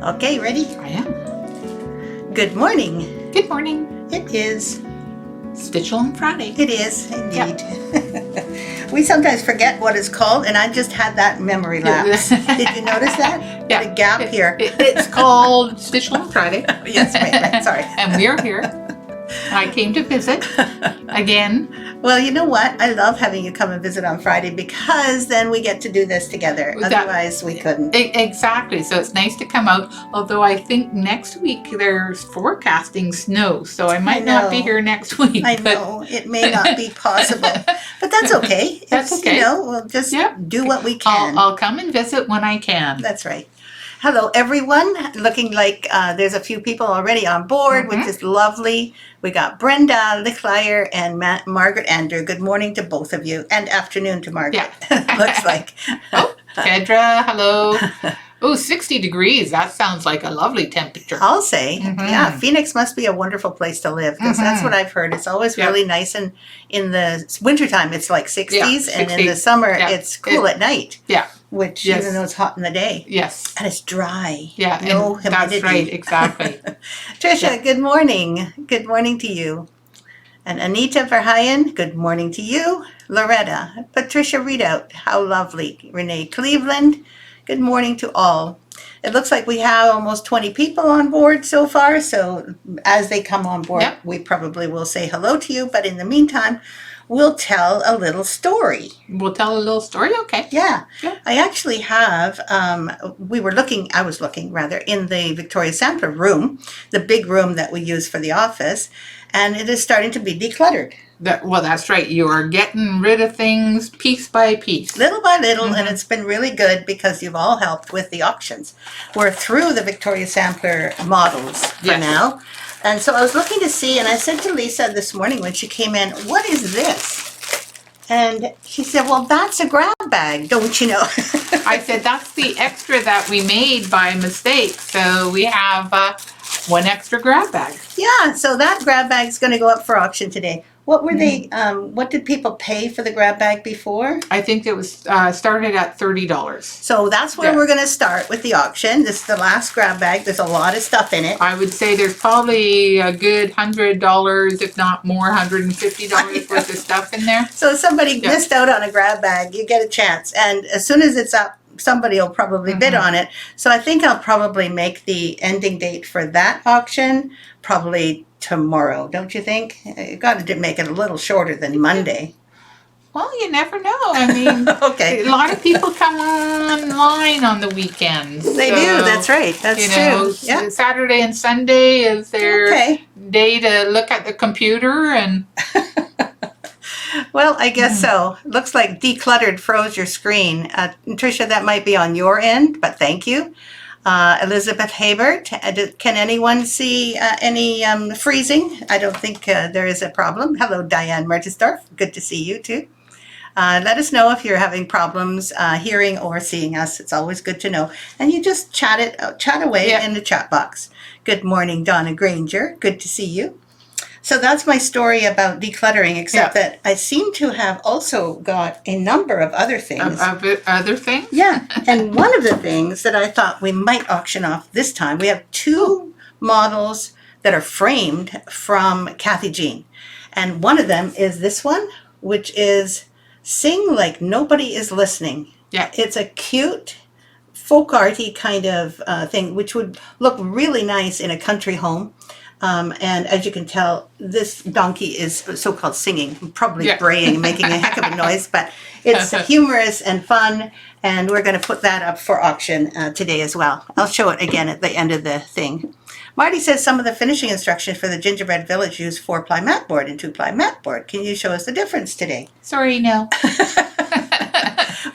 Okay, ready? I am. Good morning. Good morning. It is. Stitch on Friday. It is, indeed. We sometimes forget what it's called, and I just had that memory lapse. Did you notice that? Yeah. The gap here. It's called Stitch on Friday. Yes, right, sorry. And we're here. I came to visit again. Well, you know what? I love having you come and visit on Friday because then we get to do this together. Otherwise, we couldn't. Exactly. So it's nice to come out. Although I think next week there's forecasting snow. So I might not be here next week. I know. It may not be possible. But that's okay. That's okay. You know, we'll just do what we can. I'll come and visit when I can. That's right. Hello, everyone. Looking like there's a few people already on board, which is lovely. We got Brenda Lichlier and Margaret Andrew. Good morning to both of you, and afternoon to Margaret. Yeah. Looks like. Oh, Kedra, hello. Oh, 60 degrees. That sounds like a lovely temperature. I'll say. Yeah, Phoenix must be a wonderful place to live because that's what I've heard. It's always really nice, and in the wintertime it's like 60s, and in the summer it's cool at night. Yeah. Which, even though it's hot in the day. Yes. And it's dry. Yeah. No humidity. That's right, exactly. Tricia, good morning. Good morning to you. And Anita Verheyen, good morning to you. Loretta, Patricia Readout, how lovely. Renee Cleveland, good morning to all. It looks like we have almost 20 people on board so far, so as they come on board, we probably will say hello to you, but in the meantime, we'll tell a little story. We'll tell a little story? Okay. Yeah. I actually have, I was looking in the Victoria Sampler room, the big room that we use for the office, and it is starting to be decluttered. Well, that's right. You are getting rid of things piece by piece. Little by little, and it's been really good because you've all helped with the auctions. We're through the Victoria Sampler models for now. And so I was looking to see, and I said to Lisa this morning when she came in, what is this? And she said, well, that's a grab bag, don't you know? I said, that's the extra that we made by mistake. So we have one extra grab bag. Yeah, so that grab bag is going to go up for auction today. What were they, what did people pay for the grab bag before? I think it was started at $30. So that's where we're going to start with the auction. This is the last grab bag. There's a lot of stuff in it. I would say there's probably a good $100, if not more, $150 worth of stuff in there. So if somebody missed out on a grab bag, you get a chance. And as soon as it's up, somebody will probably bid on it. So I think I'll probably make the ending date for that auction probably tomorrow, don't you think? You got to make it a little shorter than Monday. Well, you never know. I mean, a lot of people come online on the weekends. They do. That's right. That's true. Yeah. Saturday and Sunday is their day to look at the computer and. Well, I guess so. Looks like decluttered froze your screen. Tricia, that might be on your end, but thank you. Elizabeth Habert, can anyone see any freezing? I don't think there is a problem. Hello, Diane Mertisdorf. Good to see you too. Let us know if you're having problems hearing or seeing us. It's always good to know. And you just chat away in the chat box. Good morning, Donna Granger. Good to see you. So that's my story about decluttering, except that I seem to have also got a number of other things. Other things? Yeah. And one of the things that I thought we might auction off this time, we have two models that are framed from Kathy Jean. And one of them is this one, which is Sing Like Nobody Is Listening. Yeah. It's a cute folk arty kind of thing, which would look really nice in a country home. And as you can tell, this donkey is so-called singing, probably braying and making a heck of a noise, but it's humorous and fun, and we're going to put that up for auction today as well. I'll show it again at the end of the thing. Marty says some of the finishing instructions for the Gingerbread Village use 4-ply mat board and 2-ply mat board. Can you show us the difference today? Sorry, no.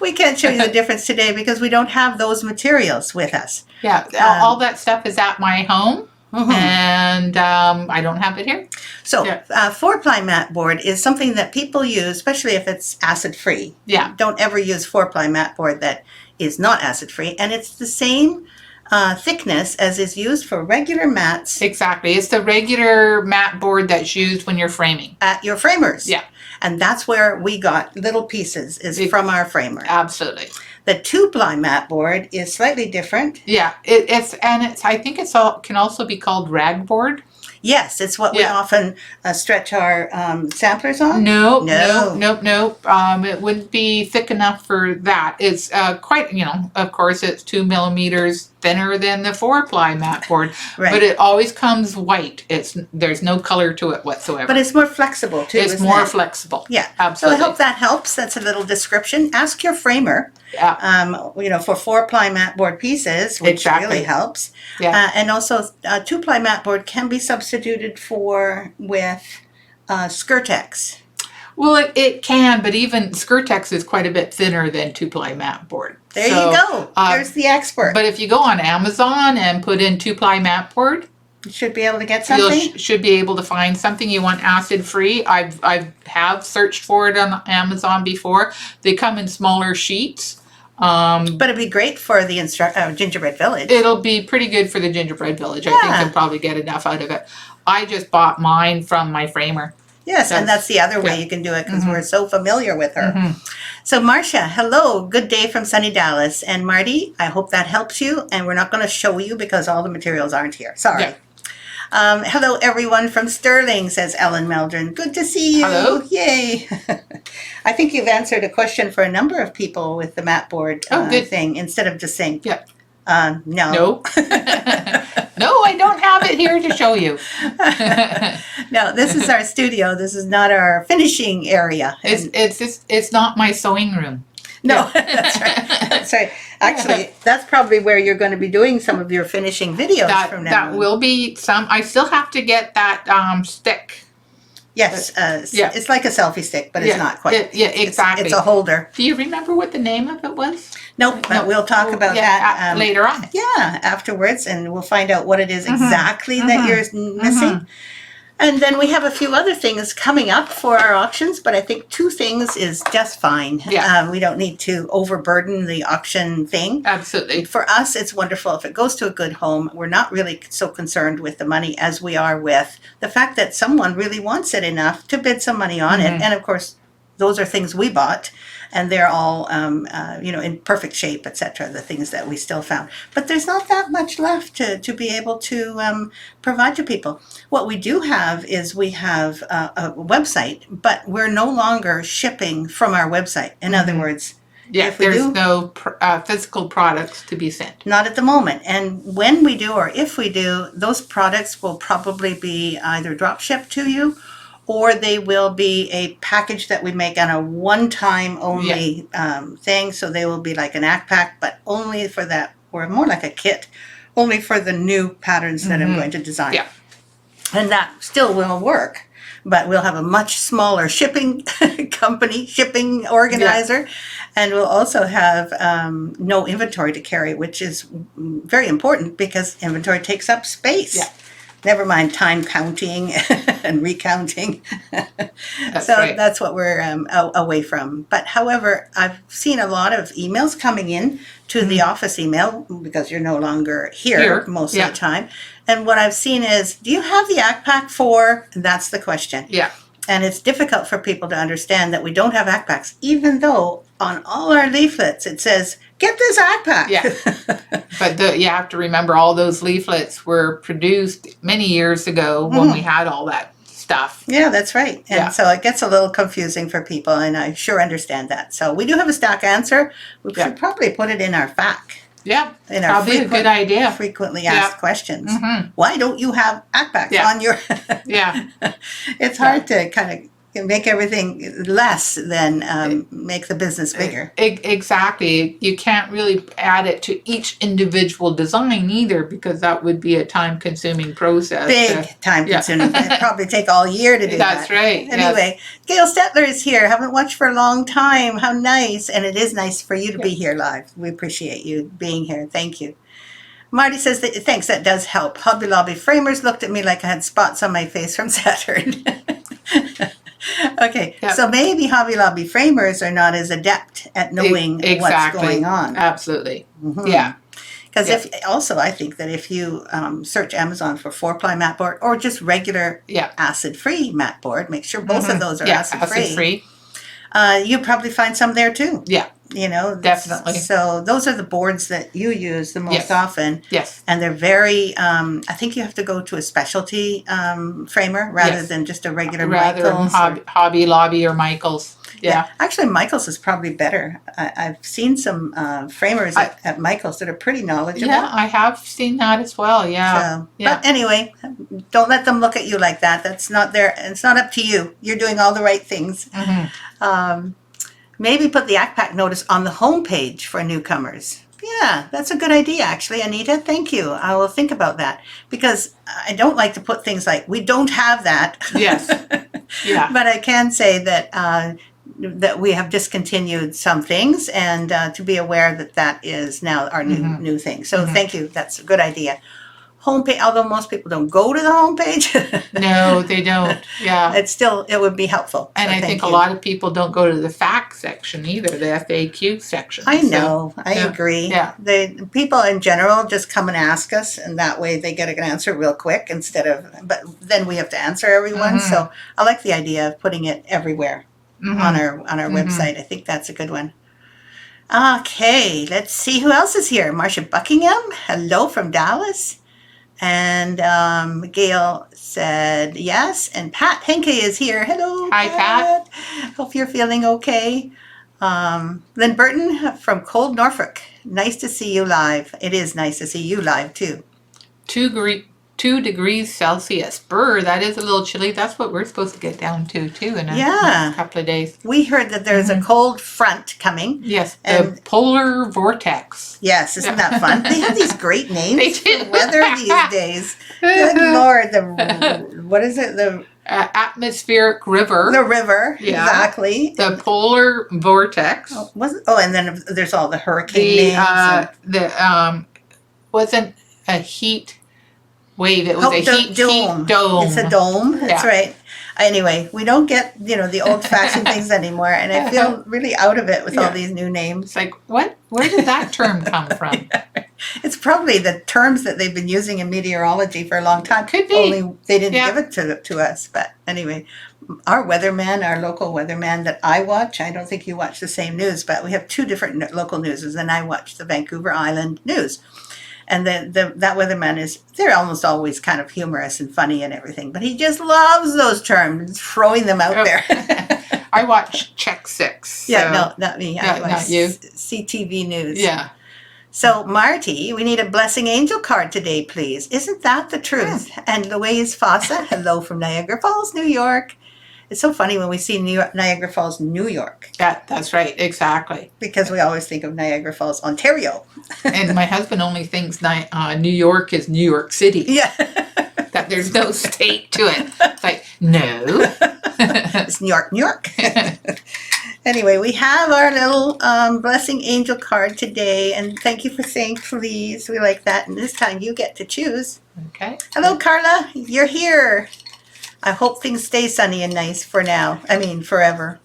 We can't show you the difference today because we don't have those materials with us. Yeah, all that stuff is at my home. And I don't have it here. So 4-ply mat board is something that people use, especially if it's acid-free. Yeah. Don't ever use 4-ply mat board that is not acid-free. And it's the same thickness as is used for regular mats. Exactly. It's the regular mat board that's used when you're framing. At your framers. Yeah. And that's where we got little pieces, is from our framer. Absolutely. The 2-ply mat board is slightly different. Yeah, it's I think it's all can also be called rag board. Yes, it's what we Yeah. often stretch our samplers on. No, No. no. It wouldn't be thick enough for that. It's quite, of course, it's 2 millimeters thinner than the 4-ply mat board, Right. but it always comes white. There's no color to it whatsoever. But it's more flexible too. It's isn't more it? flexible. Yeah. Absolutely. So I hope that helps. That's a little description. Ask your framer. Yeah. For 4-ply mat board pieces, which Exactly. really helps. Yeah. And also, 2-ply mat board can be substituted with Skirtex. Well, it can, but even Skirtex is quite a bit thinner than 2-ply mat board. There you go. There's the expert. But if you go on Amazon and put in 2-ply mat board, you should be able to get something. You should be able to find something you want acid free. I have searched for it on Amazon before. They come in smaller sheets. But it'd be great for the Gingerbread Village. It'll be pretty good for the Gingerbread Village. I think you'll probably get enough out of it. I just bought mine from my framer. Yes, and that's the other way you can do it because we're so familiar with her. Mm-hmm. So Marcia, hello, good day from sunny Dallas. And Marty, I hope that helps you. And we're not going to show you because all the materials aren't here. Sorry. Yeah. Hello, everyone from Sterling, says Ellen Meldron. Good to see you. Hello. Yay. I think you've answered a question for a number of people with the mat board good. thing instead of just saying, Yeah. no. No. No, I don't have it here to show you. No, this is our studio. This is not our finishing area. It's not my sewing room. No, that's right. That's right. Actually, that's probably where you're going to be doing some of your finishing videos from now That on. will be some. I still have to get that stick. Yes, it's like a selfie stick, but it's not quite. Exactly. It's a holder. Do you remember what the name of it was? Nope, but we'll talk about that later on. Yeah, afterwards, and we'll find out what it is exactly that you're missing. And then we have a few other things coming up for our auctions, but I think 2 things is just fine. Yeah. We don't need to overburden the auction thing. Absolutely. For us, it's wonderful if it goes to a good home. We're not really so concerned with the money as we are with the fact that someone really wants it enough to bid some money on it. And of course, those are things we bought, and they're all, in perfect shape, etc. The things that we still found, but there's not that much left to be able to provide to people. What we do have is we have a website, but we're no longer shipping from our website. In other words, if there's no physical products to be sent. Not at the moment. And when we do, or if we do, those products will probably be either drop shipped to you, or they will be a package that we make on a one-time only thing. So they will be like an ACK pack, but only for that, or more like a kit, only for the new patterns that I'm going to design. Yeah. And that still will work, but we'll have a much smaller shipping company, shipping organizer, and we'll also have no inventory to carry, which is very important because inventory takes up space. Yeah. Never mind time counting and recounting. That's So right. that's what we're away from. But however, I've seen a lot of emails coming in to the office email because you're no longer here most of the time. And what I've seen is, do you have the ACK Pack 4? That's the question. Yeah. And it's difficult for people to understand that we don't have ACK Packs, even though on all our leaflets it says, get this ACK Pack. Yeah. But you have to remember all those leaflets were produced many years ago when we had all that stuff. Yeah, that's right. And so it gets a little confusing for people, and I sure understand that. So we do have a stock answer. We should probably put it in our FAQ. Yeah, In our probably a good idea. frequently asked questions. Mhm. Why don't you have ACK Packs on your... Yeah. It's hard to kind of make everything less than make the business bigger. Exactly. You can't really add it to each individual design either, because that would be a time-consuming process. Big time consuming. It'd probably take all year to do that. That's right. Anyway, Gail Stetler is here. Haven't watched for a long time. How nice. And it is nice for you to be here live. We appreciate you being here. Thank you. Marty says, thanks, that does help. Hobby Lobby framers looked at me like I had spots on my face from Saturn. Okay, so maybe Hobby Lobby framers are not as adept at knowing what's going on. Absolutely. Yeah. Because I think that if you search Amazon for 4-ply mat board or just regular acid-free mat board, make sure both of those are acid-free. You probably find some there too. Yeah. you know. Definitely. So those are the boards that you use the most Yes. often. Yes. And they're very, I think you have to go to a specialty framer rather Yes. than just a regular Rather than Michaels. Hobby Lobby or Michaels. Yeah. Actually, Michaels is probably better. I've seen some framers at Michaels that are pretty knowledgeable. Yeah, I have seen that as well. Yeah. So, Yeah. but anyway, don't let them look at you like that. That's not their. It's not up to you. You're doing all the right things. Maybe put the ACPAC notice on the homepage for newcomers. Yeah, that's a good idea, actually, Anita. Thank you. I will think about that because I don't like to put things like "we don't have that." Yes. Yeah. But I can say that that we have discontinued some things, and to be aware that that is now our new thing. So thank you. That's a good idea. Homepage, although most people don't go to the homepage. No, they don't. Yeah. It would be helpful. And So I think thank a you. lot of people don't go to the facts section either, the FAQ section. I So, know. I yeah. agree. Yeah. People in general just come and ask us, and that way they get an answer real quick instead of. But then we have to answer everyone. So I like the idea of putting it everywhere on our website. I think that's a good one. Okay, let's see who else is here. Marcia Buckingham, hello from Dallas. And Gail said yes. And Pat Henke is here. Hello, Hi, Pat. Hope you're feeling okay. Lynn Burton from Cold Norfolk. Nice to see you live. It is nice to see you live, too. 2 degrees Celsius. Brr, that is a little chilly. That's what we're supposed to get down to, too, in a couple of days. We heard that there's a cold front coming. Yes, And the polar vortex. yes, isn't that fun? They have these great names They for do. weather these days. Good Lord. What is it? The Atmospheric river. river. Yeah. Exactly. The polar vortex. And then there's all the hurricane names. Wasn't a heat wave. It was a heat dome. dome. It's a dome. That's Yeah. right. Anyway, we don't get, the old-fashioned things anymore, and I feel really out of it with all these new names. It's like, what? Where did that term come from? It's probably the terms that they've been using in meteorology for a long time. Could be. Only they didn't give it to us. But anyway, our local weatherman that I watch, I don't think you watch the same news, but we have 2 different local newses, and I watch the Vancouver Island news. And that weatherman they're almost always kind of humorous and funny and everything, but he just loves those terms, throwing them out there. I watch Check 6. Yeah, no, not me. I watch not you. CTV News. Yeah. So, Marty, we need a blessing angel card today, please. Isn't that the truth? And Louise Fossa, hello from Niagara Falls, New York. It's so funny when we see Niagara Falls, New York. That's right, exactly. Because we always think of Niagara Falls, Ontario. And my husband only thinks New York is New York City. Yeah. That there's no state to it. It's like, no. It's New York, New York. Anyway, we have our little blessing angel card today. And thank you for saying please. We like that. And this time you get to choose. Okay. Hello, Carla. You're here. I hope things stay sunny and nice for now. I mean, forever.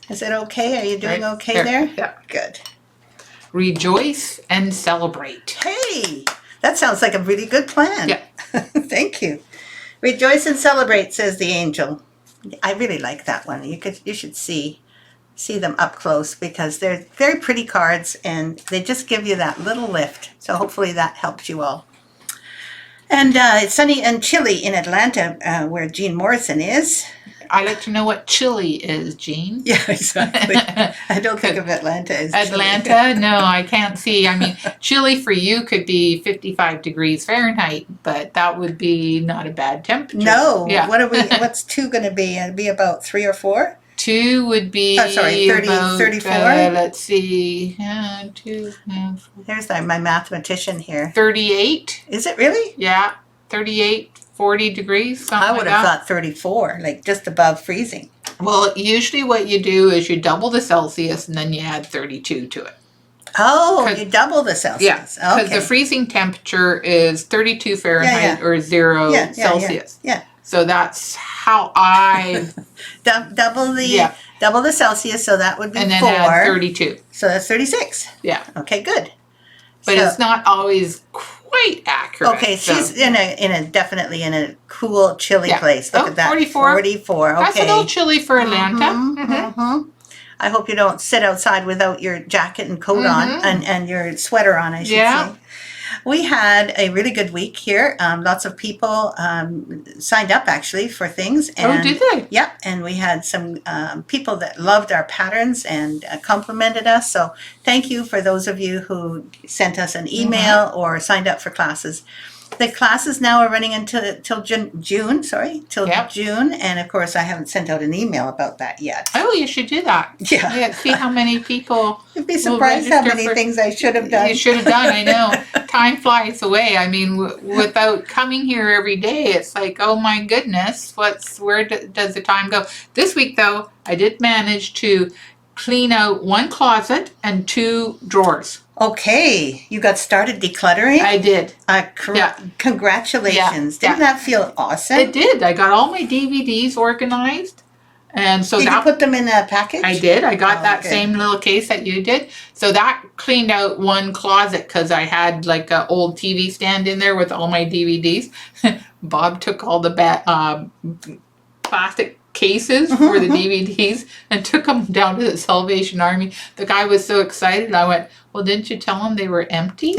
Is it okay? Are you doing okay there? Yeah. Good. Rejoice and celebrate. Hey, that sounds like a really good plan. Yeah. Thank you. Rejoice and celebrate, says the angel. I really like that one. You should see them up close because they're very pretty cards and they just give you that little lift. So hopefully that helps you all. And it's sunny and chilly in Atlanta, where Jean Morrison is. I'd like to know what chili is, Jean. Yeah, exactly. I don't think of Atlanta as Atlanta? chilly. No, I can't see. I mean, chilly for you could be 55 degrees Fahrenheit, but that would be not a bad temperature. No. Yeah. What's 2 going to be? It'd be about 3 or 4? 2 would be 30, about, 34? Let's see. 2, There's my mathematician here. 38. Is it really? Yeah, 38, 40 degrees, something I would like have that. thought 34, like just above freezing. Well, usually what you do is you double the Celsius and then you add 32 to it. Oh, you double the Celsius. Yeah, because okay. the freezing temperature is 32 Fahrenheit or 0 Celsius. Yeah. So that's how I... double the Celsius, so that would be and then 4. add 32. So that's 36. Yeah. Okay, good. But it's not always quite accurate. Okay, so. she's definitely in a cool, chilly place. Look at that. 44. 44. Okay. That's a little chilly for Atlanta. Mm-hmm. I hope you don't sit outside without your jacket and coat on and your sweater on, I should Yeah. say. We had a really good week here. Lots of people signed up actually for things. And, Oh, did they? Yep. And we had some people that loved our patterns and complimented us. So thank you for those of you who sent us an email or signed up for classes. The classes now are running until June. Yep. June. And of course, I haven't sent out an email about that yet. Oh, you should do that. Yeah. See how many people. You'd be surprised how register many for- things I should have done. You should have done. I know. Time flies away. I mean, without coming here every day, it's like, oh my goodness, where does the time go? This week, though, I did manage to clean out 1 closet and 2 drawers. Okay, you got started decluttering? I did. Congratulations. Yeah. Didn't that feel awesome? It did. I got all my DVDs organized. And so Did you put them in a package? I did. I got that good. same little case that you did. So that cleaned out 1 closet because I had like an old TV stand in there with all my DVDs. Bob took all the plastic cases for the DVDs and took them down to the Salvation Army. The guy was so excited. I went, well, didn't you tell him they were empty?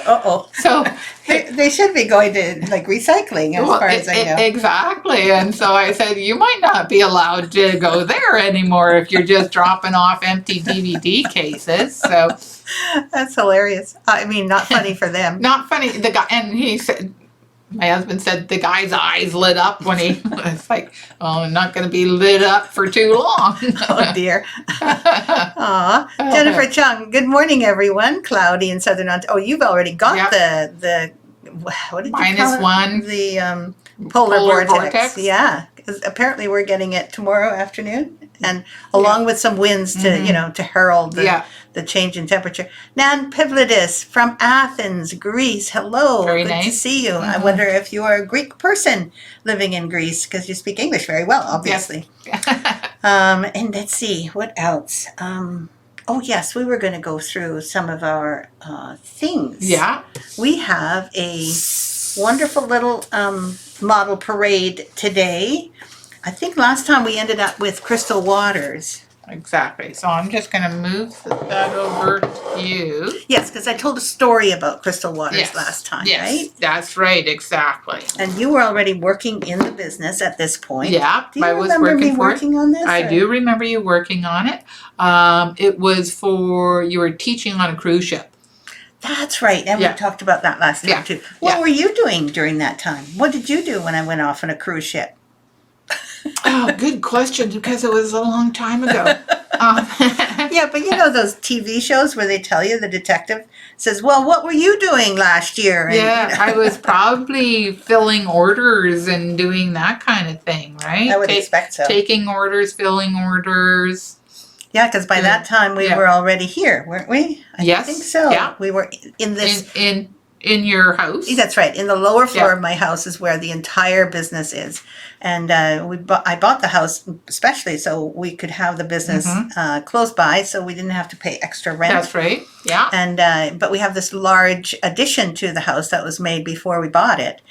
Uh-oh. So They should be going to like recycling as far as I know. Exactly. And so I said, you might not be allowed to go there anymore if you're just dropping off empty DVD cases. So That's hilarious. I mean, not funny for them. not funny. The guy, and he said, my husband said the guy's eyes lit up when he was like, oh, I'm not going to be lit up for too long. Oh dear. Aw. Jennifer Chung, good morning everyone. Cloudy in Southern Ontario. Oh, you've already got the what did you call it? -1. The polar vortex. Yeah. 'Cause apparently we're getting it tomorrow afternoon. And along with some winds to, to herald the change in temperature. Nan Pivlidis from Athens, Greece. Hello. Very Good to nice. see you. I wonder if you are a Greek person living in Greece because you speak English very well, obviously. And let's see, what else? Oh, yes, we were going to go through some of our things. Yeah. We have a wonderful little model parade today. I think last time we ended up with Crystal Waters. Exactly. So I'm just going to move that over to you. Yes, because I told a story about Crystal Waters last time, right? That's right. Exactly. And you were already working in the business at this point. Yeah. Do you I was remember working me for it. working on this? I or- do remember you working on it. It was you were teaching on a cruise ship. That's right. And Yeah. we talked about that last time Yeah. too. What Yeah. were you doing during that time? What did you do when I went off on a cruise ship? Oh, good question, because it was a long time ago. Yeah, but you know those TV shows where they tell you the detective says, well, what were you doing last year? And, Yeah, I was probably filling orders and doing that kind of thing, right? I would expect so. Taking orders, filling orders. Yeah, because by that time we were already here, weren't we? I think so. Yeah. We were in this. In your house. That's right. In the lower floor of my house is where the entire business is, and I bought the house especially so we could have the business close by, so we didn't have to pay extra rent. That's right. Yeah. And but we have this large addition to the house that was made before we bought it,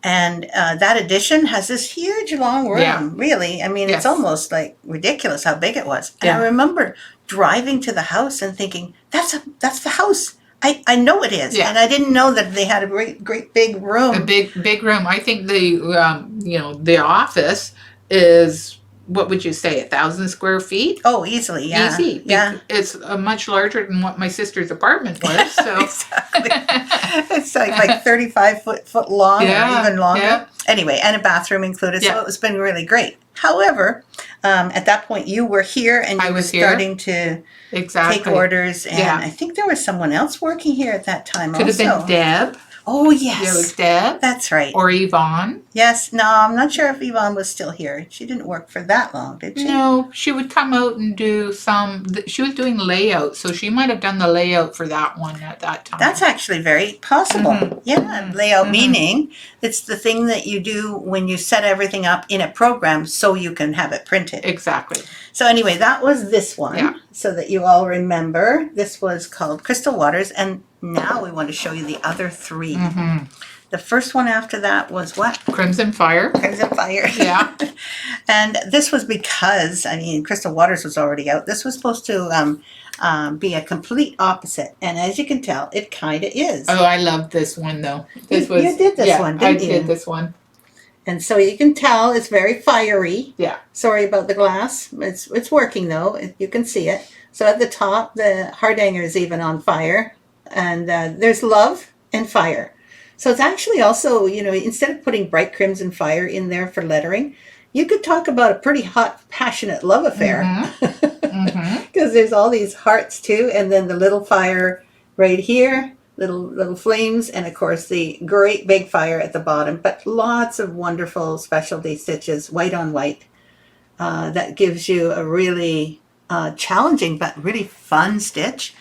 and that addition has this huge long room. Yeah. Really, I mean, it's almost like ridiculous how big it was. And I remember driving to the house and thinking, that's the house. I know it is, and I didn't know that they had a great big room. A big room. I think the office is, what would you say, 1,000 square feet? Oh, easily, yeah. Easy. Yeah. It's much larger than what my sister's apartment was. So Exactly. It's like 35 foot long or even longer. Yeah. Anyway, and a bathroom included, so it's been really great. However, at that point you were here and you were starting to take orders, and I think there was someone else working here at that time. Could have been Deb. Oh, yes. It was Deb. That's right. Or Yvonne. Yes. No, I'm not sure if Yvonne was still here. She didn't work for that long, did she? No, she would come out and do she was doing layout, so she might have done the layout for that one at that time. That's actually very possible. Yeah, layout meaning it's the thing that you do when you set everything up in a program so you can have it printed. Exactly. So anyway, that was this one, so that you all remember. This was called Crystal Waters, and now we want to show you the other three. The first one after that was what? Crimson Fire. Crimson Fire. Yeah. And this was because, I mean, Crystal Waters was already out. This was supposed to be a complete opposite. And as you can tell, it kind of is. Oh, I love this one though. This was You did this one, didn't you? I did this one. And so you can tell it's very fiery. Yeah. Sorry about the glass. It's working though. You can see it. So at the top, the hardanger is even on fire. And there's love and fire. So it's actually also, you know, instead of putting bright crimson fire in there for lettering, you could talk about a pretty hot, passionate love affair. Because there's all these hearts too. And then the little fire right here. Little flames, and of course the great big fire at the bottom, but lots of wonderful specialty stitches, white on white, that gives you a really challenging but really fun stitch,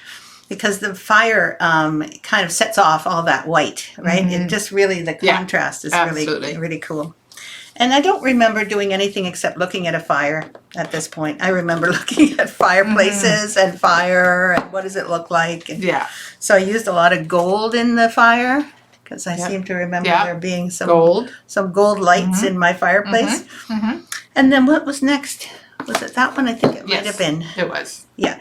because the fire kind of sets off all that white, right? It just really, the contrast is really cool. And I don't remember doing anything except looking at a fire at this point. I remember looking at fireplaces and fire and what does it look like. And so I used a lot of gold in the fire, because I seem to remember there being some gold lights in my fireplace. And then what was next? Was it that one? I think it might have been. It was. Yeah.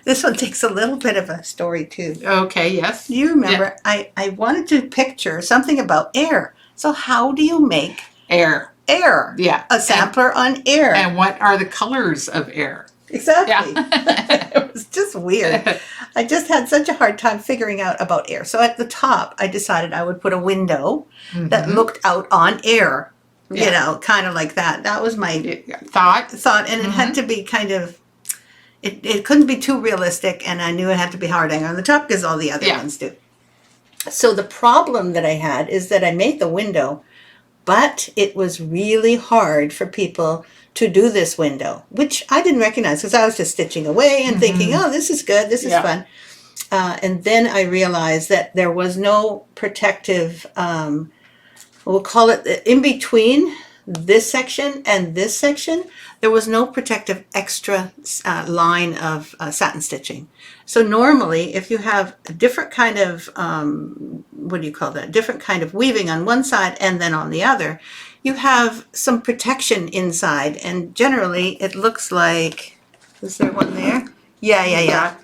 This one takes a little bit of a story too. Okay, yes. You remember, I wanted to picture something about air. So how do you make air? Yeah. A sampler on air. And what are the colors of air? Exactly. It was just weird. I just had such a hard time figuring out about air. So at the top, I decided I would put a window that looked out on air. You know, kind of like that. That was my thought. And it had to be kind of, it couldn't be too realistic. And I knew it had to be hardanger on the top, because all the other ones do. So the problem that I had is that I made the window, but it was really hard for people to do this window, which I didn't recognize, because I was just stitching away and thinking, oh, this is good, this is fun. And then I realized that there was no protective, we'll call it in between this section and this section, there was no protective extra line of satin stitching. So normally, if you have a different kind of, what do you call that? Different kind of weaving on one side and then on the other, you have some protection inside. And generally, it looks like, is there one there? Yeah.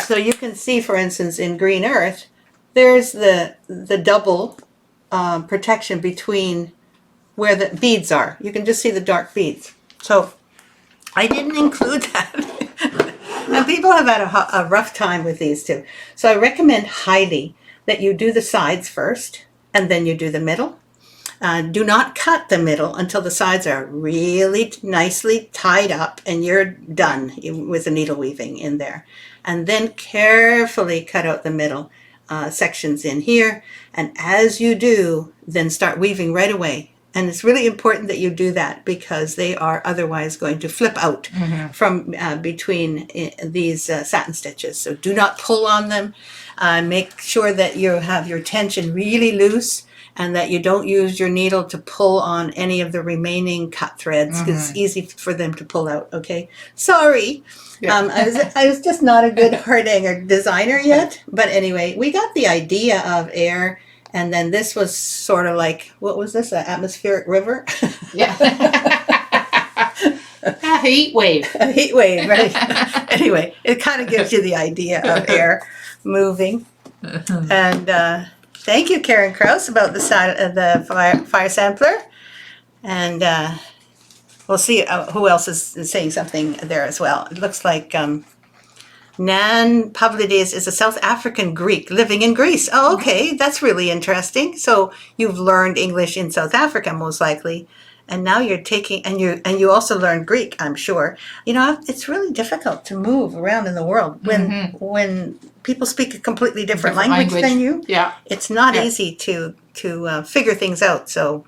So you can see, for instance, in Green Earth, there's the double protection between where the beads are. You can just see the dark beads. So I didn't include that. And people have had a rough time with these too. So I recommend highly that you do the sides first, and then you do the middle. Do not cut the middle until the sides are really nicely tied up and you're done with the needle weaving in there. And then carefully cut out the middle sections in here. And as you do, then start weaving right away. And it's really important that you do that, because they are otherwise going to flip out from between these satin stitches. So do not pull on them. Make sure that you have your tension really loose, and that you don't use your needle to pull on any of the remaining cut threads, because it's easy for them to pull out, okay? Sorry. I was just not a good hardanger designer yet. But anyway, we got the idea of air. And then this was sort of like, what was this, an atmospheric river? A heat wave. A heat wave, right? Anyway, it kind of gives you the idea of air moving. And thank you, Karen Krause, about the fire sampler. And we'll see who else is saying something there as well. It looks like Nan Pavlidis is a South African Greek living in Greece. Oh, okay. That's really interesting. So you've learned English in South Africa, most likely. And now you're taking, and you also learned Greek, I'm sure. You know, it's really difficult to move around in the world when people speak a completely different language than you. Yeah. It's not easy to figure things out. So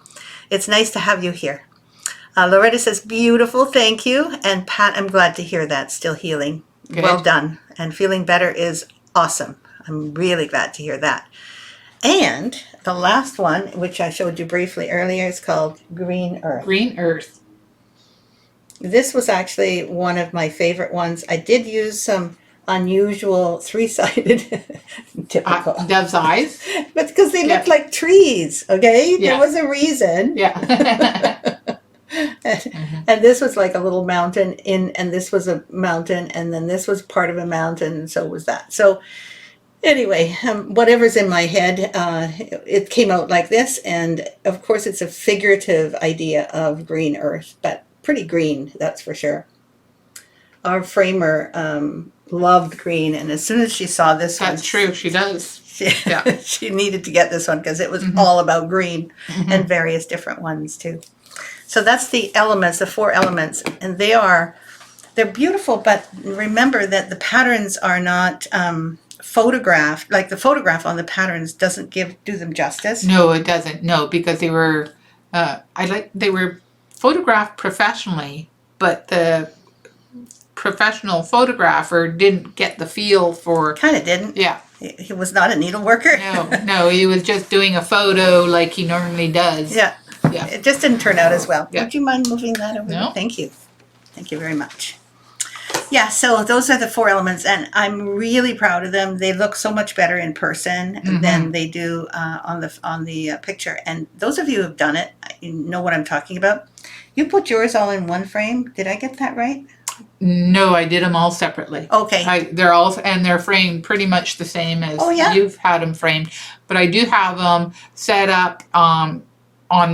it's nice to have you here. Loretta says, beautiful, thank you. And Pat, I'm glad to hear that, still healing. Good. Well done. And feeling better is awesome. I'm really glad to hear that. And the last one, which I showed you briefly earlier, is called Green Earth. Green Earth. This was actually one of my favorite ones. I did use some unusual three-sided, typical, Dove's eyes. but because they looked Yeah. like trees, okay? There Yeah. was a reason. Yeah. And this was like a little mountain and this was a mountain, and then this was part of a mountain, and so was that. So anyway, whatever's in my head, it came out like this, and of course it's a figurative idea of green earth, but pretty green, that's for sure. Our framer loved green, and as soon as she saw this one, That's true. She does. yeah. She needed to get this one because it was all about green and various different ones too. So that's the elements, the 4 elements, and they're beautiful, but remember that the patterns are not photographed. Like the photograph on the patterns doesn't do them justice. No, it doesn't. No, because they were they were photographed professionally, but the professional photographer didn't get the feel for. Kind of didn't. Yeah. He was not a needle worker. No, he was just doing a photo like he normally does. Yeah. Yeah. It just didn't turn out as well. Yeah. Would you mind moving that over? No. Thank you. Thank you very much. Yeah, so those are the 4 elements, and I'm really proud of them. They look so much better in person than they do on the picture. And those of you who have done it, you know what I'm talking about. You put yours all in one frame. Did I get that right? No, I did them all separately. Okay. They're framed pretty much the same as you've had them framed, but I do have them set up on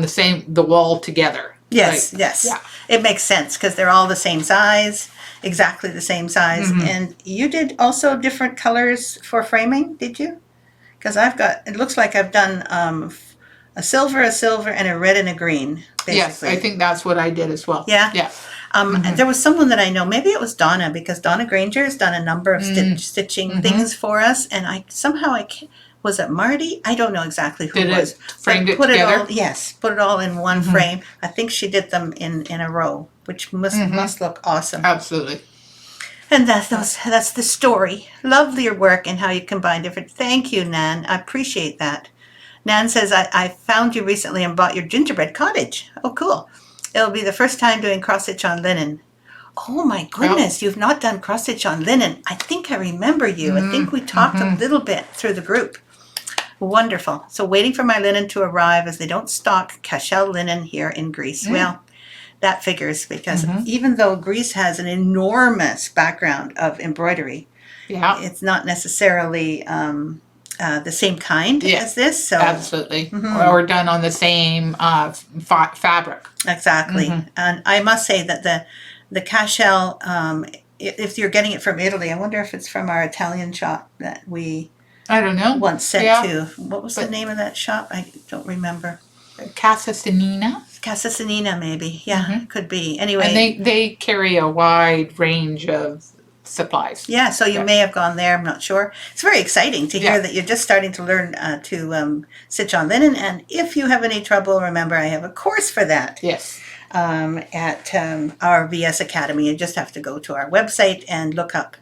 the wall together. Yes, yes. Yeah. It makes sense because they're all the same size, exactly the same size. And you did also different colors for framing, did you? Because it looks like I've done a silver, and a red and a green, basically. Yes, I think that's what I did as well. Yeah? Yeah. There was someone that I know, maybe it was Donna, because Donna Granger has done a number of stitching things for us, and was it Marty? I don't know exactly who Did it was. framed it put together? Put it all in one frame. I think she did them in a row, which must look awesome. Absolutely. And that's the story. Love your work and how you combine different. Thank you, Nan. I appreciate that. Nan says, I found you recently and bought your gingerbread cottage. Oh, cool. It'll be the first time doing cross-stitch on linen. Oh my goodness, You've not done cross-stitch on linen. I think I remember you. I think we talked a little bit through the group. Wonderful. So waiting for my linen to arrive as they don't stock Cashel linen here in Greece. Well, that figures because even though Greece has an enormous background of embroidery, it's not necessarily the same kind as this. So absolutely. Or done on the same fabric. Exactly. And I must say that the Cashel, if you're getting it from Italy, I wonder if it's from our Italian shop that we I don't know. once sent to. What was the name of that shop? I don't remember. Casa Sinina? Casa Sinina, maybe. Yeah, could be. Anyway. And they carry a wide range of supplies. Yeah, so you may have gone there. I'm not sure. It's very exciting to hear that you're just starting to learn to stitch on linen. And if you have any trouble, remember I have a course for that. Yes. At our VS Academy. You just have to go to our website and look up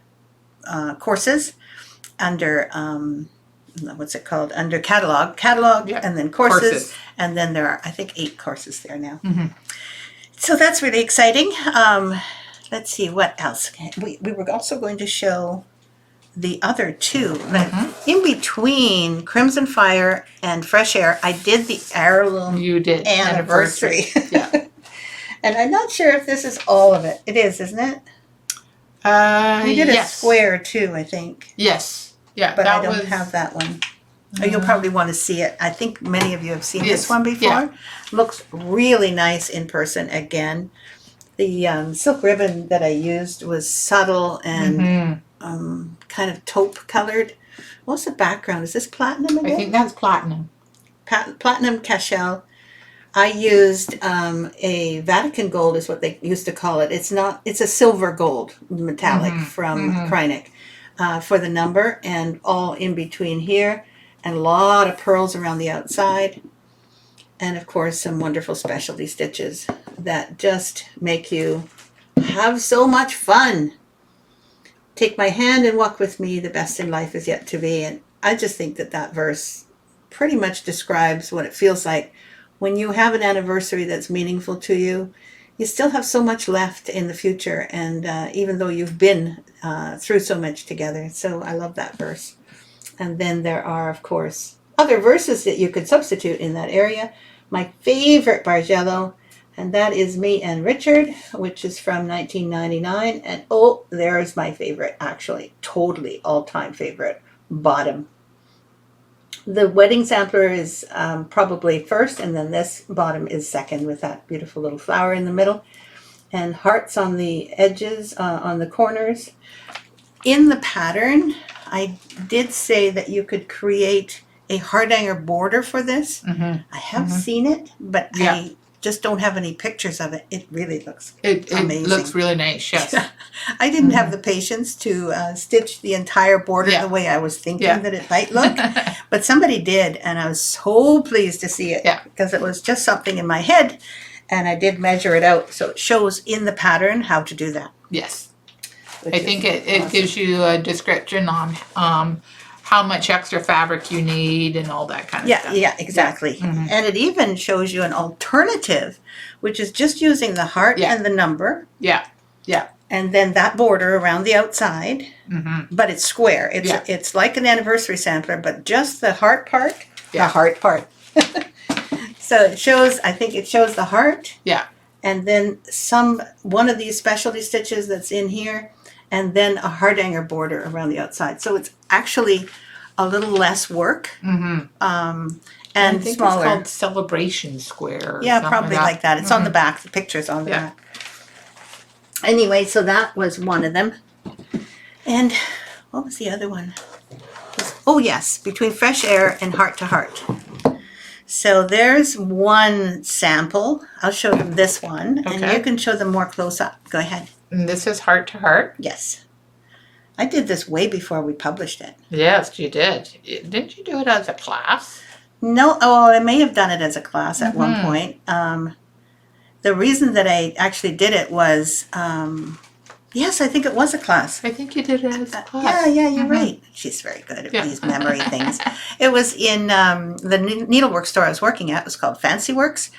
courses under what's it called? Under catalog, and then courses, and then there are I think 8 courses there now. So that's really exciting. Let's see what else. We were also going to show the other 2. In between Crimson Fire and Fresh Air, I did the heirloom anniversary. Yeah. And I'm not sure if this is all of it. It is, isn't it? We did a square too, I think. Yes. Yeah. But I don't have that one. You'll probably want to see it. I think many of you have seen this one before. Yeah. Looks really nice in person again. The silk ribbon that I used was subtle and kind of taupe colored. What's the background? Is this platinum again? I think that's platinum. Platinum Cashel. I used a Vatican gold is what they used to call it. It's a silver gold metallic from Kreinik for the number, and all in between here, and a lot of pearls around the outside, and of course some wonderful specialty stitches that just make you have so much fun. Take my hand and walk with me, the best in life is yet to be. And I just think that verse pretty much describes what it feels like when you have an anniversary that's meaningful to you. you still have so much left in the future, and even though you've been through so much together. So I love that verse. And then there are, of course, other verses that you could substitute in that area. My favorite Bargello, and that is Me and Richard, which is from 1999. And oh, there's my favorite, actually, totally all-time favorite, Bottom. The wedding sampler is probably first, and then this Bottom is second with that beautiful little flower in the middle. And hearts on the edges, on the corners. In the pattern, I did say that you could create a heart hanger border for this. Mm-hmm. I have seen it, but I just don't have any pictures of it. It really looks amazing. It looks really nice, yes. I didn't have the patience to stitch the entire border the way I was thinking that it might look, but somebody did, and I was so pleased to see it because it was just something in my head, and I did measure it out, so it shows in the pattern how to do that. Yes. I think it gives you a description on how much extra fabric you need and all that kind of stuff. Yeah, exactly. Yeah. Mm-hmm. And it even shows you an alternative, which is just using the heart and the number. Yeah, yeah. And then that border around the outside, but it's square. It's like an anniversary sampler, but just the heart part, the heart part. So it shows, I think it shows the heart. Yeah. And then one of these specialty stitches that's in here, and then a heart hanger border around the outside. So it's actually a little less work, and I think smaller. It's called Celebration Square. Yeah, probably like that. It's on the back. The picture's on the back. Anyway, so that was one of them. And what was the other one? Oh yes, Between Fresh Air and Heart to Heart. So there's one sample. I'll show them this one, and you can show them more close up. Go ahead. And this is Heart to Heart? Yes. I did this way before we published it. Yes, you did. Didn't you do it as a class? No, I may have done it as a class at one point. The reason that I actually did it was, yes, I think it was a class. I think you did it as a class. Yeah, you're right. She's very good at these memory things. It was in the needlework store I was working at. It was called Fancy Works.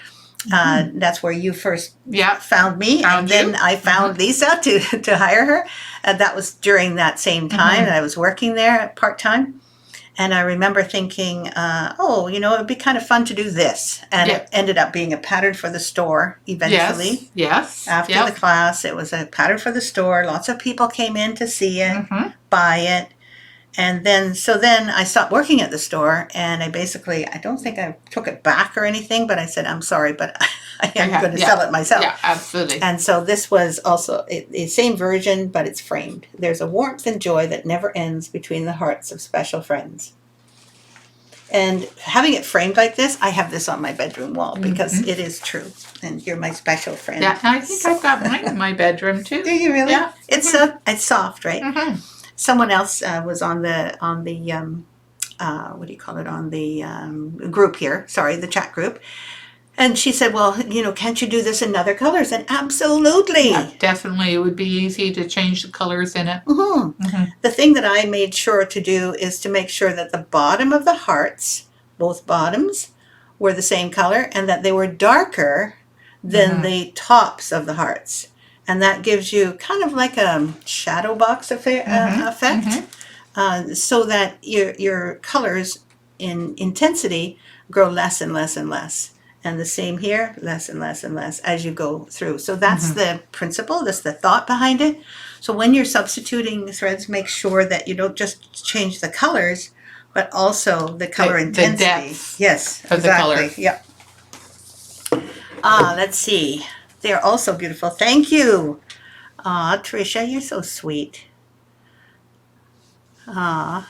That's where you first found me, and then I found Lisa to hire her. That was during that same time that I was working there part-time. And I remember thinking, it would be kind of fun to do this. And it ended up being a pattern for the store eventually. Yes. After the class, it was a pattern for the store. Lots of people came in to see it, buy it. And then I stopped working at the store, and I don't think I took it back or anything, but I said, I'm sorry, but I am going to sell it myself. Yeah, absolutely. And so this was also the same version, but it's framed. There's a warmth and joy that never ends between the hearts of special friends. And having it framed like this, I have this on my bedroom wall because it is true. And you're my special friend. Yeah, and I think I've got mine in my bedroom too. Do you really? Yeah. It's soft, right? Someone else was on the what do you call it, on the group here, the chat group, and she said, well, can't you do this in other colors? And absolutely. Yeah, definitely, it would be easy to change the colors in it. The thing that I made sure to do is to make sure that the bottom of the hearts, both bottoms, were the same color, and that they were darker than the tops of the hearts. And that gives you kind of like a shadow box effect, so that your colors in intensity grow less and less and less. And the same here, less and less and less as you go through. So that's the principle, that's the thought behind it. So when you're substituting threads, make sure that you don't just change the colors, but also the color intensity. The depth of the color. Yep. Let's see. They're also beautiful. Thank you. Tricia, you're so sweet. Nan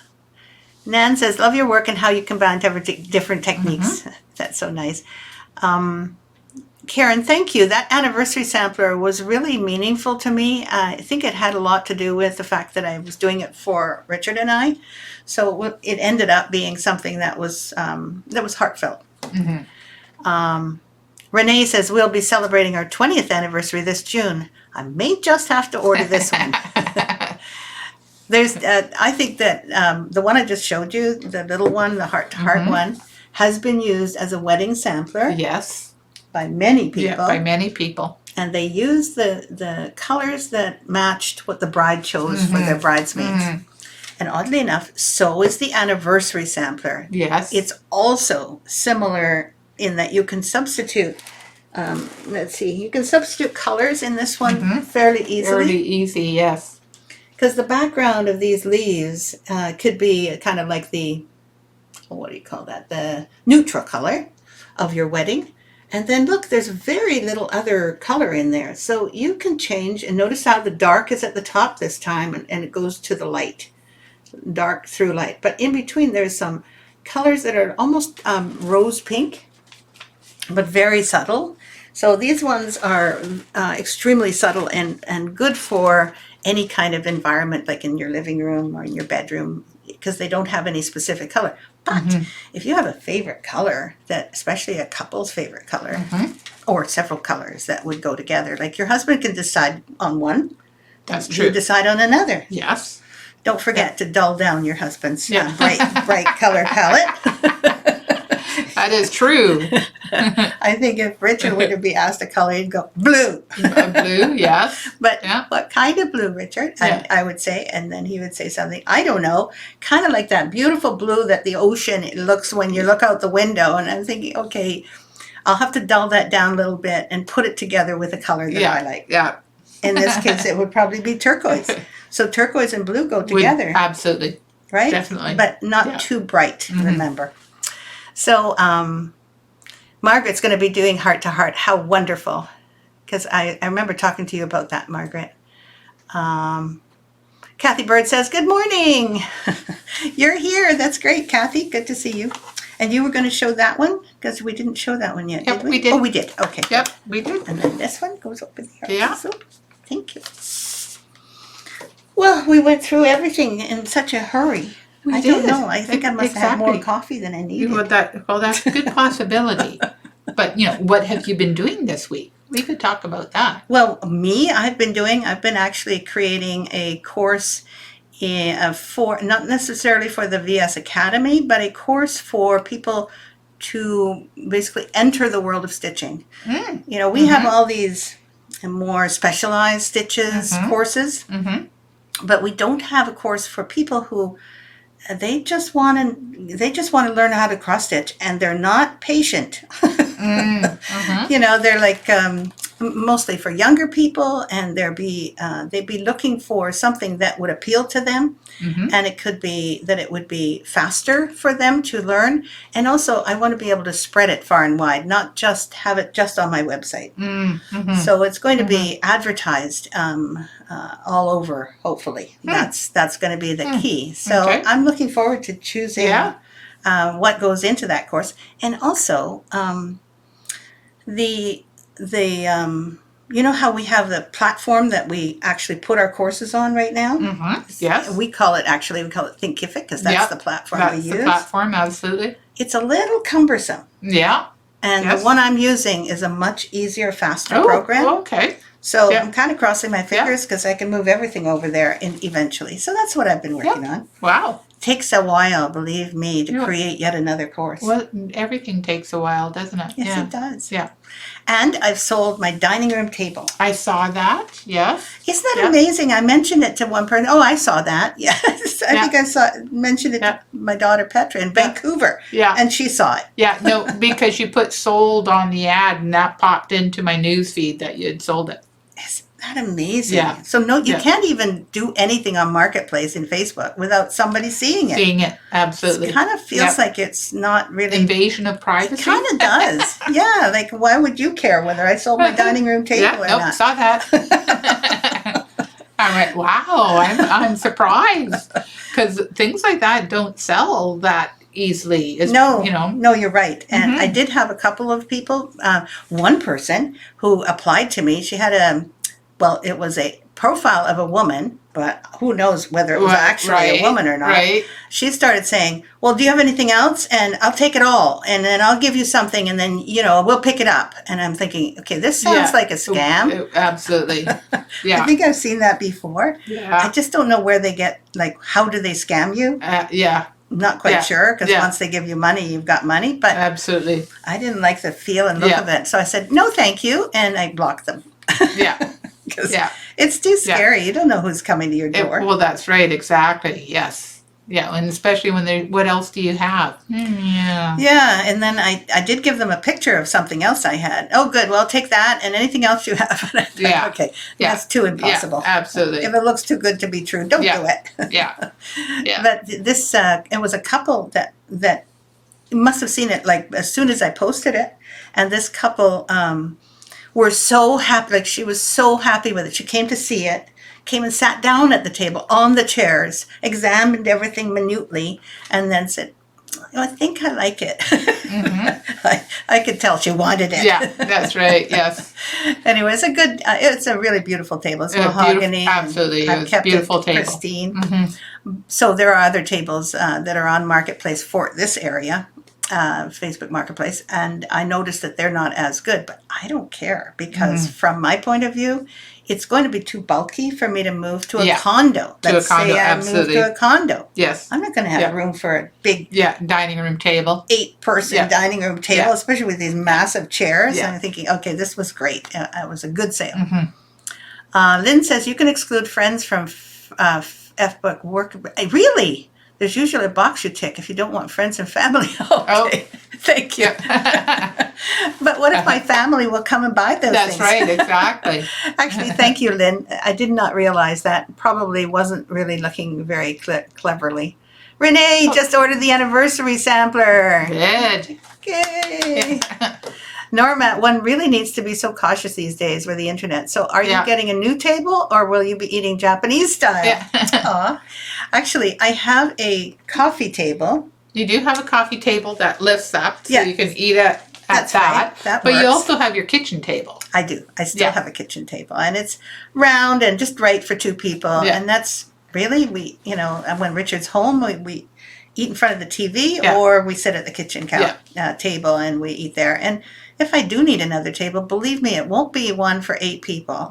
says, love your work and how you combine different techniques. That's so nice. Karen, thank you. That anniversary sampler was really meaningful to me. I think it had a lot to do with the fact that I was doing it for Richard and I. So it ended up being something that was heartfelt. Renee says, we'll be celebrating our 20th anniversary this June. I may just have to order this one. There's, I think that the one I just showed you, the little one, the heart-to-heart one, has been used as a wedding sampler. Yes. By many people. Yeah, by many people. and they used the colors that matched what the bride chose for their bridesmaids. And oddly enough, so is the anniversary sampler. Yes. It's also similar in that you can substitute, let's see, you can substitute colors in this one fairly easily. Fairly easy, yes. Because the background of these leaves could be kind of like the, what do you call that, the neutral color of your wedding. And then look, there's very little other color in there. So you can change, and notice how the dark is at the top this time, and it goes to the light, dark through light. But in between, there's some colors that are almost rose pink, but very subtle. So these ones are extremely subtle and good for any kind of environment, like in your living room or in your bedroom, because they don't have any specific color. But if you have a favorite color, that especially a couple's favorite color, or several colors that would go together, like your husband can decide on one. That's You true. decide on another. Yes. Don't forget to dull down your husband's bright color palette. That is true. I think if Richard were to be asked a color, he'd go blue. Blue, yes. But Yeah. what kind of blue, Richard? Yeah. I would say, and then he would say something, I don't know, kind of like that beautiful blue that the ocean looks when you look out the window. And I'm thinking, okay, I'll have to dull that down a little bit and put it together with a color that I like. Yeah. In this case, it would probably be turquoise. So turquoise and blue go together, Absolutely. right? definitely. But not too bright, remember. So Margaret's going to be doing heart to heart. How wonderful. Because I remember talking to you about that, Margaret. Kathy Bird says, good morning. You're here. That's great, Kathy. Good to see you. And you were going to show that one? Because we didn't show that one yet, Yep, did we? we did. Oh, we did. Okay. Yep, we did. And then this one goes over there. Yeah. Also. Thank you. Well, we went through everything in such a hurry. I don't did. know. I think I must have had more Exactly. coffee than I needed. Well, that's a good possibility. But, what have you been doing this week? We could talk about that. Well, I've been actually creating a course for, not necessarily for the VS Academy, but a course for people to basically enter the world of stitching. We have all these more specialized stitches courses, but we don't have a course for people who they just want to learn how to cross stitch, and they're not patient. They're like mostly for younger people, and they'd be looking for something that would appeal to them, and it could be that it would be faster for them to learn, and also I want to be able to spread it far and wide, not just have it just on my website. So it's going to be advertised all over. Hopefully, that's going to be the key. So Okay. I'm looking forward to choosing what goes into that course, and also the how we have the platform that we actually put our courses on right now? Yes. We call it Thinkific, because that's the platform we That's use. the platform, absolutely. It's a little cumbersome. Yeah. And Yes. the one I'm using is a much easier, faster Oh, program. okay. So Yeah. I'm kind of crossing my fingers because I can move everything over there eventually. So that's what I've been working on. Wow. Takes a while, believe me, to Yeah. create yet another course. Well, everything takes a while, doesn't it? Yes, Yeah. it does. Yeah. And I've sold my dining room table. I saw that. Yes. Isn't that Yeah. amazing? I mentioned it to one person. Oh, I saw that. Yes. I Yeah. think mentioned it Yeah. to my daughter Petra in Vancouver. Yeah. And she saw it. Yeah. No, because you put sold on the ad, and that popped into my news feed that you had sold it. Isn't that amazing? Yeah. So you Yeah. can't even do anything on Marketplace in Facebook without somebody seeing it. Seeing it, absolutely. It kind of feels Yeah. like it's not really. Invasion of It privacy. kind of does. Yeah. Like, why would you care whether I sold my dining room table Yeah. or Nope. not? Saw that. I went, wow. I'm surprised because things like that don't sell that easily. No, You know. no, you're right. And Mhm. I did have a couple of people, one person who applied to me. She had it was a profile of a woman, but who knows whether it was actually a woman or not. Right. She started saying, well, do you have anything else? And I'll take it all. And then I'll give you something. And then, we'll pick it up. And I'm thinking, okay, this sounds like a scam. Absolutely. Yeah. I think I've seen that before. I Yeah. just don't know where they get, how do they scam you? Yeah. Not quite Yeah. sure, because Yeah. once they give you money, you've got money. But Absolutely. I didn't like the feel and look Yeah. of it. So I said, no, thank you. And I blocked them. Yeah. 'Cause Yeah. it's too scary. You don't know who's coming to your door. Well, that's right. Exactly. Yes. Yeah. And especially when they, what else do you have? Yeah. Yeah, and then I did give them a picture of something else I had. Oh, good. Well, take that and anything else you have. And I thought, Yeah. okay, Yeah. that's too impossible. Yeah, absolutely. If it looks too good to be true, don't Yeah. do it. Yeah. Yeah. But this, it was a couple that must have seen it like as soon as I posted it, and this couple were so happy. Like she was so happy with it. She came to see it. Came and sat down at the table on the chairs, examined everything minutely, and then said, "Oh, I think I like it." I could tell she wanted it. Yeah, that's right. Yes. Anyway, it's a really beautiful table. It's mahogany. Absolutely. I've It's kept beautiful it table. pristine. So there are other tables that are on Marketplace for this area, Facebook Marketplace, and I noticed that they're not as good, but I don't care because from my point of view, it's going to be too bulky for me to move to a condo. Let's say I move to a condo. Yes. I'm not going to have room for a big dining room table. 8-person dining room table, Yeah. especially with these massive chairs. Yeah. And I'm thinking, okay, this was great. It was a good sale. Lynn says you can exclude friends from F-book work. Really? There's usually a box you tick if you don't want friends and family. Okay, thank you. But what if my family will come and buy those That's things? right, exactly. Actually, thank you, Lynn. I did not realize that. Probably wasn't really looking very cleverly. Renee just ordered the anniversary sampler. Good. Yay. Norma, one really needs to be so cautious these days with the internet. So are you getting a new table or will you be eating Japanese style? Yeah. Aw. Actually, I have a coffee table. You do have a coffee table that lifts up so Yeah. you can eat it at That's that. right. That but you works. also have your kitchen table. I do. I still have a kitchen table, and it's round and just right for 2 people. Yeah. And that's really, when Richard's home, we eat in front of the TV Yeah. or we sit at the kitchen table and we eat there. And if I do need another table, believe me, it won't be one for 8 people.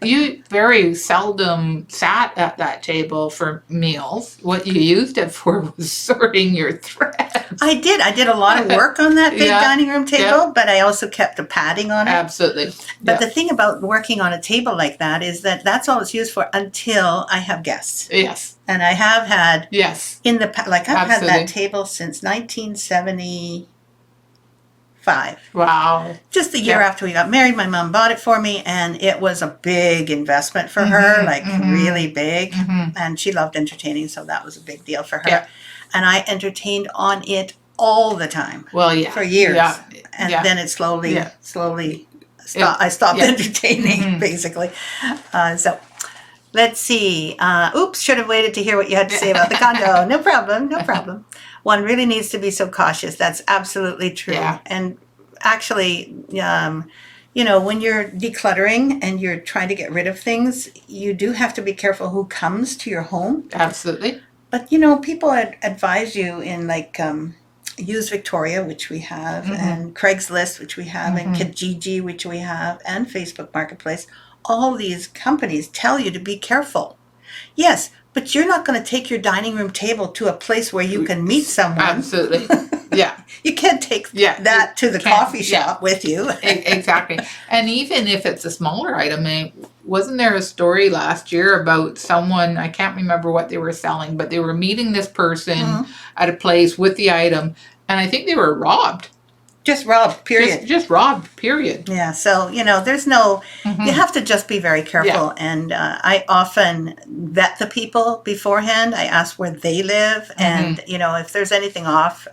You very seldom sat at that table for meals. What you used it for was sorting your threads. I did a lot of work on that big Yeah. dining room table, but I also kept a padding on it. Absolutely. But the thing about working on a table like that is that that's all it's used for until I have guests. Yes. And I have had Yes. in the I've had Absolutely. that table since 1975. Wow. Just the year after we got married, my mom bought it for me, and it was a big investment for her, like really big. And she loved entertaining, so that was a big deal for her. Yeah. And I entertained on it all the time Well, yeah. for years. Yeah. And Yeah. then it slowly Yeah. I stopped entertaining, basically. So let's see. Oops, should have waited to hear what you had to say about the condo. No problem, no problem. One really needs to be so cautious. That's absolutely true. Yeah. And actually, when you're decluttering and you're trying to get rid of things, you do have to be careful who comes to your home. Absolutely. But, people advise you in Use Victoria, which we have, and Craigslist, which we have, and Kijiji, which we have, and Facebook Marketplace. All these companies tell you to be careful. Yes, but you're not going to take your dining room table to a place where you can meet someone. Absolutely. Yeah. You can't take that to the coffee shop with you. Exactly. And even if it's a smaller item, wasn't there a story last year about someone, I can't remember what they were selling, but they were meeting this person at a place with the item, and I think they were robbed. Just robbed, period. Just robbed, period. Yeah, so, there's no, you have to just be very careful. And I often vet the people beforehand. I ask where they live and, if there's anything off.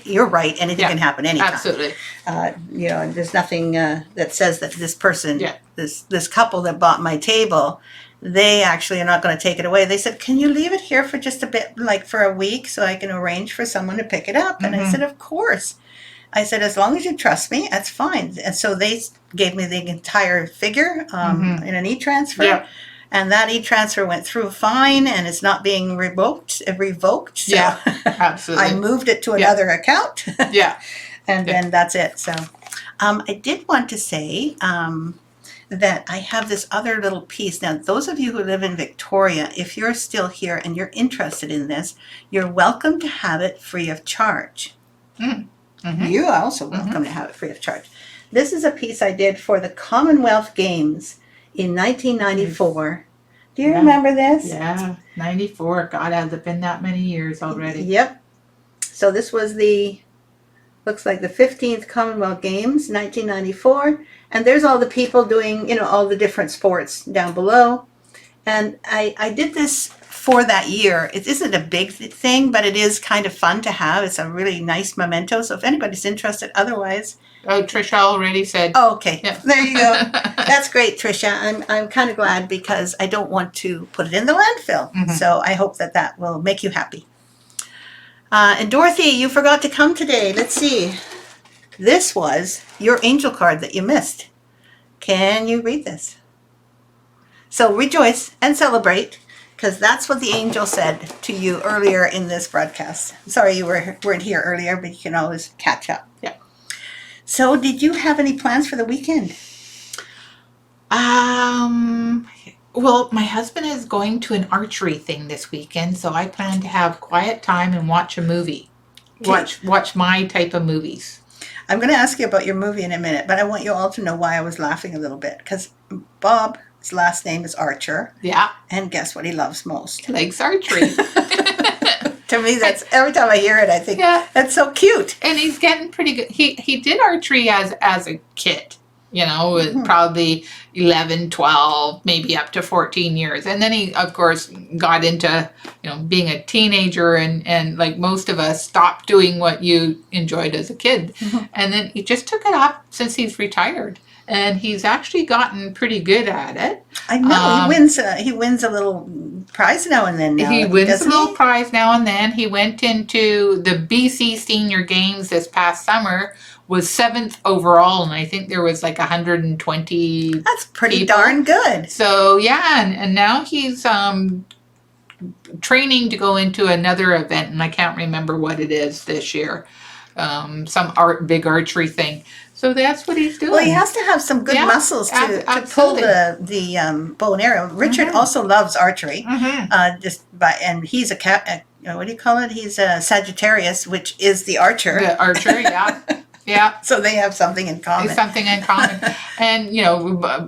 You're right, anything can happen anytime. Absolutely. And there's nothing that says that this person, this couple that bought my table, they actually are not going to take it away. They said, can you leave it here for just a bit, like for a week, so I can arrange for someone to pick it up? And I said, of course. I said, as long as you trust me, that's fine. And so they gave me the entire figure in an e-transfer. Yeah. And that e-transfer went through fine, and it's not being revoked. So yeah, absolutely. I moved it to another account. Yeah. And then that's it. So I did want to say that I have this other little piece. Now, those of you who live in Victoria, if you're still here and you're interested in this, you're welcome to have it free of charge. You're also welcome to have it free of charge. This is a piece I did for the Commonwealth Games in 1994. Do you remember this? Yeah, 94. God, has it been that many years already? Yep. So this was looks like the 15th Commonwealth Games, 1994. And there's all the people doing, all the different sports down below. And I did this for that year. It isn't a big thing, but it is kind of fun to have. It's a really nice memento. So if anybody's interested, otherwise. Oh, Trisha already said. Oh, okay. Yeah. There you go. That's great, Tricia. I'm kind of glad because I don't want to put it in the landfill. Mhm. So I hope that will make you happy. And Dorothy, you forgot to come today. Let's see. This was your angel card that you missed. Can you read this? So rejoice and celebrate, because that's what the angel said to you earlier in this broadcast. Sorry you weren't here earlier, but you can always catch up. Yeah. So did you have any plans for the weekend? Well, my husband is going to an archery thing this weekend, so I plan to have quiet time and watch a movie. Okay. Watch my type of movies. I'm going to ask you about your movie in a minute, but I want you all to know why I was laughing a little bit, because Bob's last name is Archer, Yeah, and guess what he loves most? he likes archery. To me, that's every time I hear it, I think, Yeah. that's so cute. And he's getting pretty good. He did archery as a kid, with probably 11, 12, maybe up to 14 years. And then he, of course, got into, being a teenager and like most of us, stopped doing what you enjoyed as a kid. And then he just took it up since he's retired. And he's actually gotten pretty good at it. I know, he wins a little prize now and then. Now, He wins a doesn't little he? prize now and then. He went into the BC Senior Games this past summer, was 7th overall, and I think there was like 120. That's pretty people. darn good. So yeah, and now he's training to go into another event, and I can't remember what it is this year. Some big archery thing. So that's what he's doing. Well, he has to have some good Yeah, muscles to pull absolutely. the bow and arrow. Richard also loves archery. Mm-hmm. And he's what do you call it? He's a Sagittarius, which is the archer. The archer, yeah. Yeah. So they have something in common. It's something in common. And,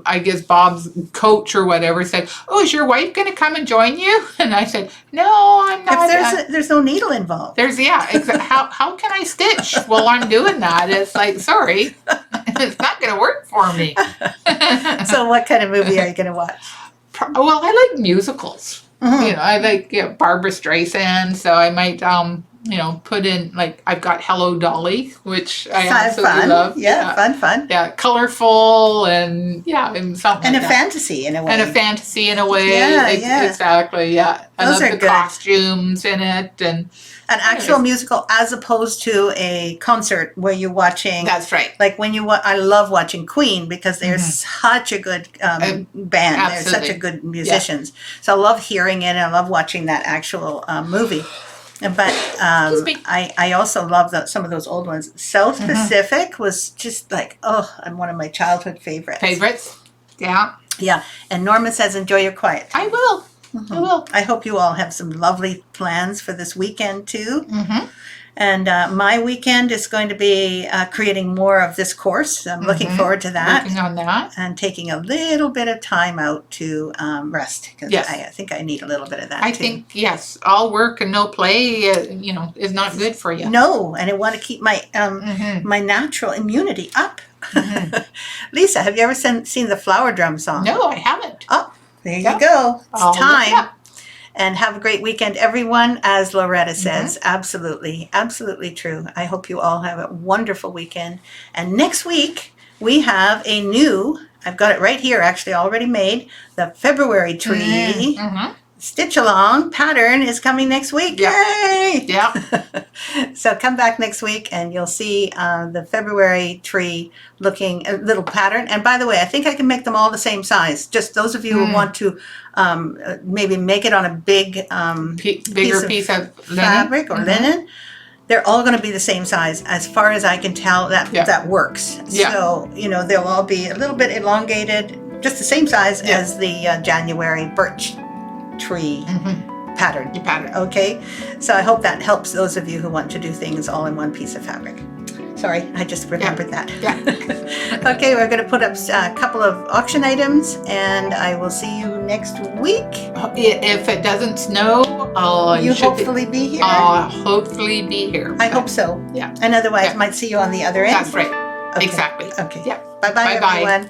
I guess Bob's coach or whatever said, "Oh, is your wife going to come and join you?" And I said, "No, I'm not." If there's no needle involved. How can I stitch while I'm doing that? It's like, sorry, it's not going to work for me. So what kind of movie are you going to watch? Well, I like musicals. Mhm. I like Barbara Streisand, so I might put in, like, I've got Hello Dolly, which I absolutely love. Yeah, fun. Yeah, colorful and something. And like a that. fantasy in a way. And a fantasy in a way. Yeah. Exactly, yeah. I Those love are the good. costumes in it. And An actual musical as opposed to a concert where you're watching. that's right. Like when I love watching Queen because they're such a good band. They're such absolutely. a good musicians. So I love hearing it and I love watching that actual movie. But Excuse me. I also love some of those old ones. South Pacific was just like, one of my childhood favorites. Favorites? Yeah. Yeah. And Norma says, enjoy your quiet time. I will. I will. I hope you all have some lovely plans for this weekend too. Mm-hmm. And my weekend is going to be creating more of this course. I'm looking forward to that. Working on that. And taking a little bit of time out to rest. Because Yes. I think I need a little bit of that I too. think, yes, all work and no play, is not good for you. No, and I want to keep my my natural immunity up. Lisa, have you ever seen the Flower Drum song? No, I haven't. Oh, there Yeah. you go. It's I'll look it time. up. And have a great weekend, everyone. As Loretta says, absolutely, absolutely true. I hope you all have a wonderful weekend. And next week, we have a new, I've got it right here, actually already made, the February tree Mm-hmm. stitch along pattern is coming next week. Yeah. Yay! Yeah. So come back next week and you'll see the February tree looking a little pattern. And by the way, I think I can make them all the same size. Just those of you who want to maybe make it on a big Bigger piece of linen. fabric or linen. They're all going to be the same size. As far as I can tell, that works. Yeah. So, they'll all be a little bit elongated, just the same size as the January birch tree pattern. Your pattern. Okay, so I hope that helps those of you who want to do things all in one piece of fabric. Sorry, I just remembered that. Yeah. Okay, we're going to put up a couple of auction items, and I will see you next week. If it doesn't snow, You hopefully be here. I'll hopefully be here. I hope so. Yeah. And otherwise, Yeah. might see you on the other end. That's right. Okay. Exactly. Okay. Yeah. Bye-bye, Bye-bye. everyone.